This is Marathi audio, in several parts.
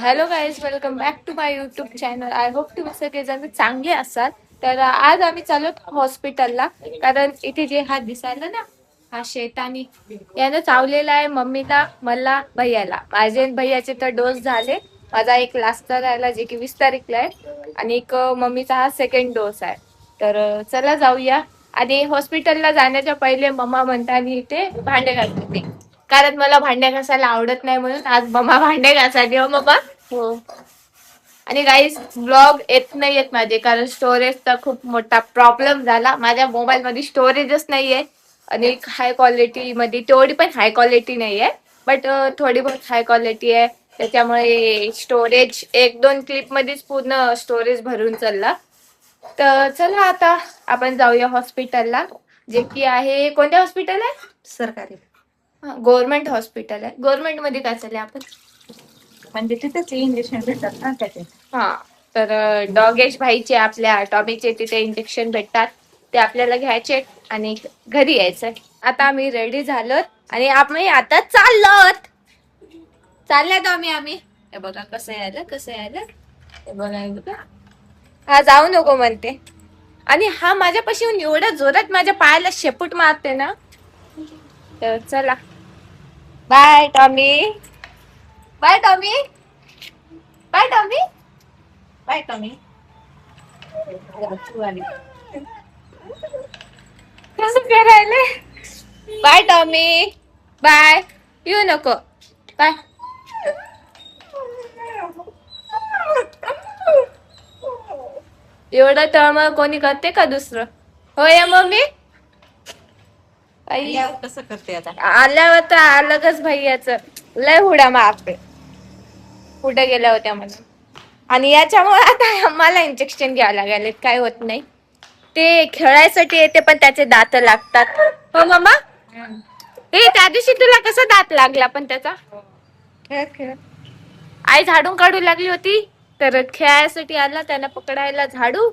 Hello guys, welcome back to my YouTube channel. I hope तुम्ही सगळेजण चांगले असाल. तर आज आम्ही चाललो हॉस्पिटलला, कारण इथे जे हात दिसायला ना, हा शेतानी यानं चावलेला आहे मम्मीला, मला, भैयाला. माझे भैयाचे तर डोस झाले. माझा एक लास्टचा राहिला जे की 20 तारीखला आहे, आणि एक मम्मीचा हा सेकंड डोस आहे. तर चला जाऊया. आणि हॉस्पिटलला जाण्याच्या पहिले मम्मा म्हणताना इथे भांडे घासते, कारण मला भांडे घासायला आवडत नाही, म्हणून आज मम्मा भांडे घासायला. हो मम्मा. हो. आणि गाईज ब्लॉग येत नाही येत माझे, कारण स्टोरेजचा खूप मोठा प्रॉब्लेम झाला. माझ्या मोबाईल मध्ये स्टोरेजच नाहीये, आणि हाय क्वालिटी मध्ये तेवढी पण हाय क्वालिटी नाहीये, बट थोडी बहुत हाय क्वालिटी आहे. त्याच्यामुळे स्टोरेज 1-2 क्लिप मध्येच पूर्ण स्टोरेज भरून चालला. तर चला आता आपण जाऊया हॉस्पिटलला, जे की आहे, कोणत्या हॉस्पिटल आहे? सरकारी. गव्हर्नमेंट हॉस्पिटल आहे. गव्हर्नमेंट मध्ये काय चालले आपण? म्हणजे तिथेच इंजेक्शन भेटतात ना त्याचे. हा, तर डॉगेश भाईचे, आपल्या टॉमीचे तिथे इंजेक्शन भेटतात, ते आपल्याला घ्यायचे आणि घरी यायचंय. आता आम्ही रेडी झालो आणि आम्ही आता चालल्यात आम्ही. हे बघा कसं यायला. हे बघा. हा जाऊ नको म्हणते, आणि हा माझ्यापाशी येऊन एवढ्या जोरात माझ्या पायाला शेपूट मारते ना. तर चला, bye Tommy. Bye Tommy. Bye Tommy. काय कमी कसं करायले? Bye Tommy. बाय. येऊ नको. बाय. एवढं तळमळ कोणी करते का दुसरं? हो या मम्मी. आई, कसं करते आता? आल्यावर तर अलगच भैयाचं लय हुड्या मारते, कुठे गेल्या होत्या म्हणून. आणि याच्यामुळे आता मला इंजेक्शन घ्यावं लागेल. काय होत नाही, ते खेळायसाठी येते, पण त्याचे दात लागतात. हो मम्मा. हे त्या दिवशी तुला कसा दात लागला पण त्याचा? खेळ आई झाडून काढू लागली होती, तर खेळायसाठी आला, त्याला पकडायला झाडू,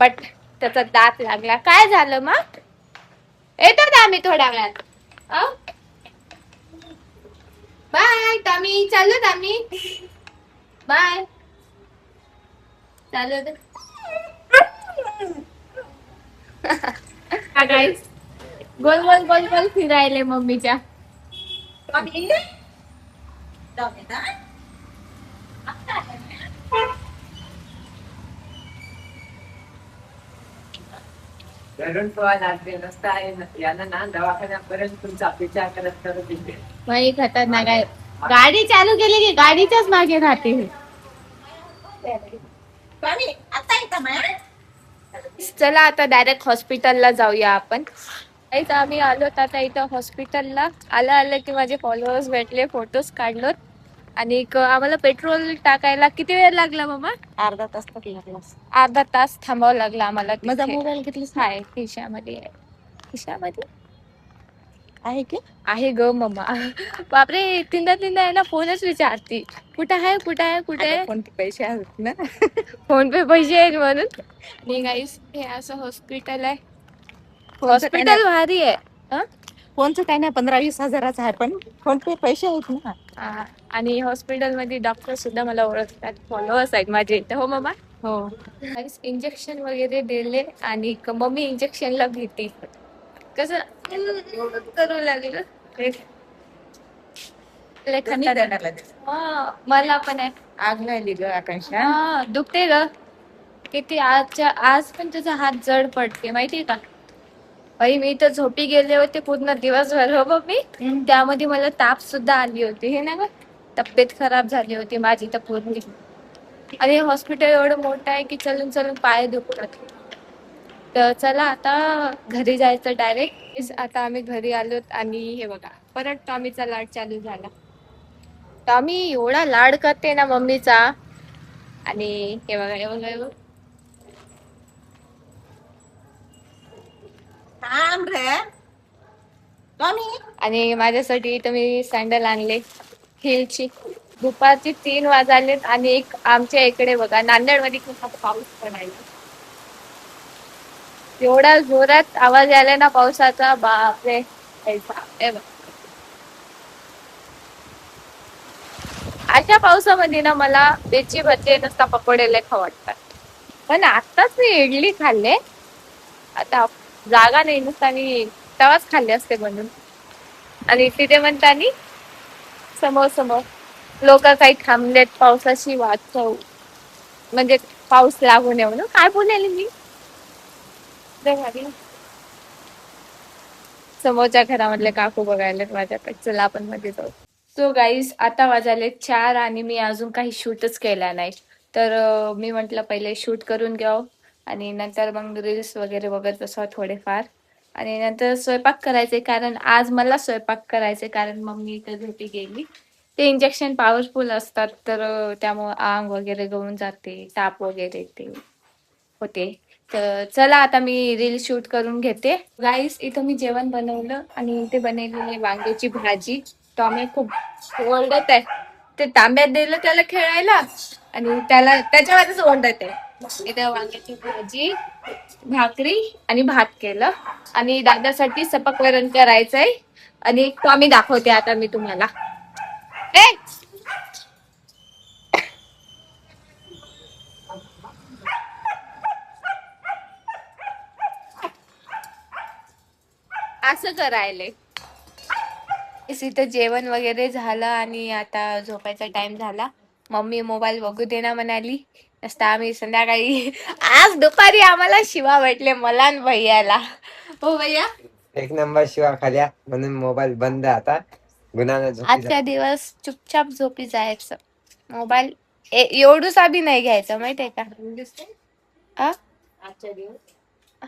बट त्याचा दात लागला. काय झालं मग? येतो ना आम्ही थोड्या वेळात. Bye Tommy. चाललो आम्ही. बाय. चालू गाईस, गोल गोल गोल गोल फिरायले मम्मीच्या. दवाखान्यापर्यंत तुमचा विचार करत बाई खतरनाक आहे. गाडी चालू केली की गाडीच्याच मागे राहते. चला आता डायरेक्ट हॉस्पिटलला जाऊया आपण. आम्ही आलो आता इथं हॉस्पिटलला. आलं की माझे फॉलोअर्स भेटले, फोटोज काढलो, आणि आम्हाला पेट्रोल टाकायला किती वेळ लागला मामा? अर्धा तास तर लागला. अर्धा तास थांबावं लागला आम्हाला. माझा मोबाईल घेतलीस ना? आहे खिशामध्ये. आहे की आहे ग मम्मा. बापरे, तीनदा आहे ना, फोनच विचारती, कुठे आहे. फोन पे पैसे आहेत ना. फोन पे पैसे आहेत म्हणून. आणि गाईस, हे असं हॉस्पिटल आहे. हॉस्पिटल भारी आहे. फोनचं काही नाही, 15-20 हजाराचं आहे, पण फोन पे पैसे आहेत ना. आणि हॉस्पिटल मध्ये डॉक्टर सुद्धा मला ओळखतात, फॉलोअर्स आहेत माझे इथे. हो मम्मा. हो. इंजेक्शन वगैरे दिले, आणि मम्मी इंजेक्शनला भीती, कसं करू लागलं. मला पण आहे. आग लागली ग आकांक्षा. दुखते ग किती. आज पण तुझा हात जड पडते माहितीये का? बाई, मी तर झोपी गेले होते पूर्ण दिवसभर. हो मम्मी. त्यामध्ये मला ताप सुद्धा आली होती. हे ना ग, तब्येत खराब झाली होती माझी तर पूर्ण. आणि हॉस्पिटल एवढं मोठं आहे की चलून चलून पाय दुखतात. तर चला आता घरी जायचं डायरेक्ट. आता आम्ही घरी आलो, आणि हे बघा, परत टॉमीचा लाड चालू झाला. टॉमी एवढा लाड करते ना मम्मीचा. आणि हे बघा. थांब रे टॉमी. आणि माझ्यासाठी इथं मी सँडल आणले, हिलची. दुपारची 3 वाजलेत, आणि एक आमच्या इकडे बघा, नांदेडमध्ये खूप पाऊस पडायला. एवढा जोरात आवाज आला ना पावसाचा, बापरे. अशा पावसामध्ये ना मला वेची भजे नुसता पकोडे लय खाऊ वाटतात. पण आताच मी इडली खाल्ले. आता जागा नाही नुसता मी तवाच खाल्ले असते म्हणून. आणि तिथे म्हणतानी समोर समोर लोक काही थांबलेत पावसाची वाट म्हणजे पाऊस लागू नये म्हणून. काय बोलायला मी समोरच्या घरामधले काकू बघायला माझ्याकडे. चला आपण मध्ये जाऊ. सो गाईज आता वाजले 4 आणि मी अजून काही शूटच केला नाही. तर मी म्हंटल पहिले शूट करून घ्यावं आणि नंतर मग रील्स वगैरे बघत बसावं थोडेफार. आणि नंतर स्वयंपाक करायचे, कारण आज मला स्वयंपाक करायचे, कारण मम्मी इथं झोपी गेली. ते इंजेक्शन पॉवरफुल असतात, तर त्यामुळे आंग वगैरे गळून जाते, ताप वगैरे ते होते. तर चला आता मी रील शूट करून घेते. गाईस इथं मी जेवण बनवलं आणि इथे बनवलेली वांग्याची भाजी. टॉमी खूप ओरडत आहे. ते तांब्यात दिलं त्याला खेळायला आणि त्याला त्याच्यावरच ओरडत आहे. इथं वांग्याची भाजी, भाकरी आणि भात केलं आणि दादासाठी सपक वरण करायचंय. आणि टॉमी दाखवते आता मी तुम्हाला. ए असं करायले. इथं जेवण वगैरे झालं आणि आता झोपायचा टाइम झाला. मम्मी मोबाईल बघू दे ना म्हणाली. नसता आम्ही संध्याकाळी आज दुपारी आम्हाला शिवा भेटले मला आणि भैयाला. हो भैया, एक नंबर शिवा खाल्या म्हणून मोबाईल बंद आता. गुन्हा आजच्या दिवस चुपचाप झोपी जायचं. मोबाईल एवढूसा बी नाही घ्यायचं, माहितीये का? आ?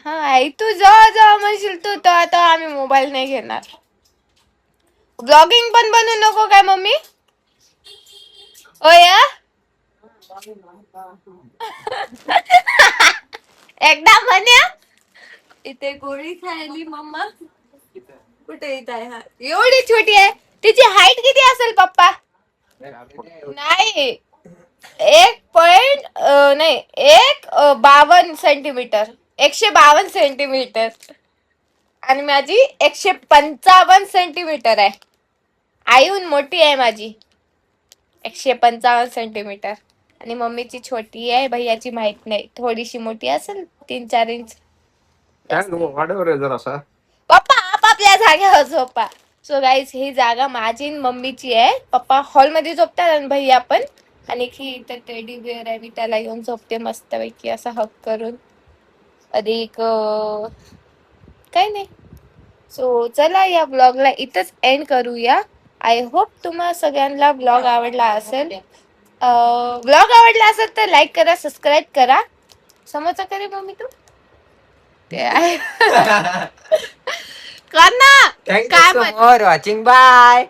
हा आई, तू जेव्हा म्हणशील तू तेव्हा आम्ही मोबाईल नाही घेणार. ब्लॉगिंग पण बनवू नको काय मम्मी? ओ या एकदा म्हण्या इथे गोळी खायली मम्मा. कुठे येत आहे? हा एवढी छोटी आहे. तिची हाईट किती असेल पप्पा? नाही 1 नाही 152 सेंटीमीटर. 152 सेंटीमीटर. आणि माझी 155 सेंटीमीटर आहे. आईहून मोठी आहे माझी. 155 सेंटीमीटर. आणि मम्मीची छोटी आहे, भैयाची माहित नाही, थोडीशी मोठी असेल 3-4 इंच. वाढव जर असा. पप्पा आपापल्या जागेवर झोपा. सो गाईज ही जागा माझी आणि मम्मीची आहे. पप्पा हॉलमध्ये झोपतात आणि भैया पण. आणि की इथं टेडी बिअर आहे, मी त्याला येऊन झोपते मस्तपैकी असं हक करून. अधिक काही नाही. सो चला या ब्लॉगला इथंच एंड करूया. आय होप तुम्हाला सगळ्यांना ब्लॉग आवडला असेल. ब्लॉग आवडला असेल तर लाईक करा, सबस्क्राईब करा. समोरचा करे मम्मी तू ते आहे. कर ना. Thank you for watching. बाय.